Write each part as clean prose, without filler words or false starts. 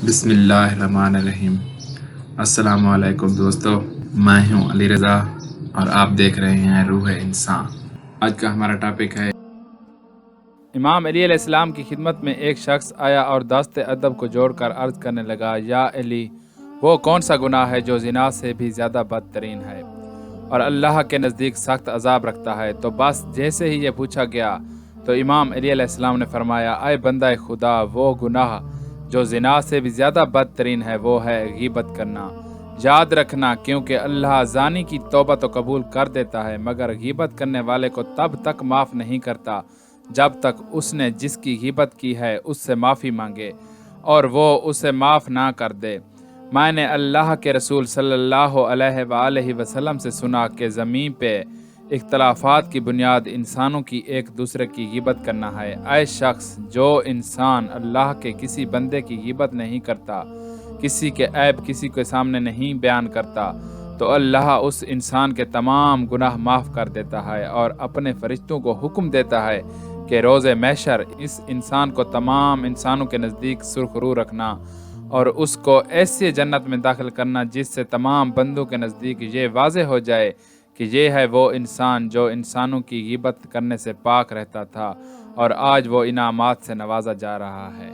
بسم اللہ الرحمن الرحیم۔ السلام علیکم دوستو، میں ہوں علی رضا اور آپ دیکھ رہے ہیں روح انسان۔ آج کا ہمارا ٹاپک ہے امام علی علیہ السلام کی خدمت میں ایک شخص آیا اور دست ادب کو جوڑ کر عرض کرنے لگا، یا علی، وہ کون سا گناہ ہے جو زنا سے بھی زیادہ بدترین ہے اور اللہ کے نزدیک سخت عذاب رکھتا ہے؟ تو بس جیسے ہی یہ پوچھا گیا تو امام علی علیہ السلام نے فرمایا، اے بندہ خدا، وہ گناہ جو زنا سے بھی زیادہ بدترین ہے وہ ہے غیبت کرنا۔ یاد رکھنا، کیونکہ اللہ زانی کی توبہ تو قبول کر دیتا ہے مگر غیبت کرنے والے کو تب تک معاف نہیں کرتا جب تک اس نے جس کی غیبت کی ہے اس سے معافی مانگے اور وہ اسے معاف نہ کر دے۔ میں نے اللہ کے رسول صلی اللہ علیہ وآلہ وسلم سے سنا کہ زمین پہ اختلافات کی بنیاد انسانوں کی ایک دوسرے کی غیبت کرنا ہے۔ اے شخص، جو انسان اللہ کے کسی بندے کی غیبت نہیں کرتا، کسی کے عیب کسی کے سامنے نہیں بیان کرتا، تو اللہ اس انسان کے تمام گناہ معاف کر دیتا ہے اور اپنے فرشتوں کو حکم دیتا ہے کہ روز محشر اس انسان کو تمام انسانوں کے نزدیک سرخرو رکھنا اور اس کو ایسی جنت میں داخل کرنا جس سے تمام بندوں کے نزدیک یہ واضح ہو جائے کہ یہ ہے وہ انسان جو انسانوں کی غیبت کرنے سے پاک رہتا تھا اور آج وہ انعامات سے نوازا جا رہا ہے۔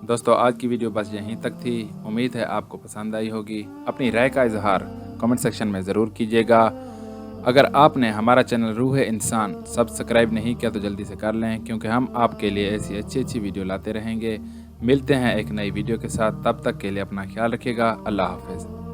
دوستو، آج کی ویڈیو بس یہیں تک تھی۔ امید ہے آپ کو پسند آئی ہوگی۔ اپنی رائے کا اظہار کمنٹ سیکشن میں ضرور کیجیے گا۔ اگر آپ نے ہمارا چینل روح انسان سبسکرائب نہیں کیا تو جلدی سے کر لیں، کیونکہ ہم آپ کے لیے ایسی اچھی ویڈیو لاتے رہیں گے۔ ملتے ہیں ایک نئی ویڈیو کے ساتھ، تب تک کے لیے اپنا خیال رکھیے گا۔ اللہ حافظ۔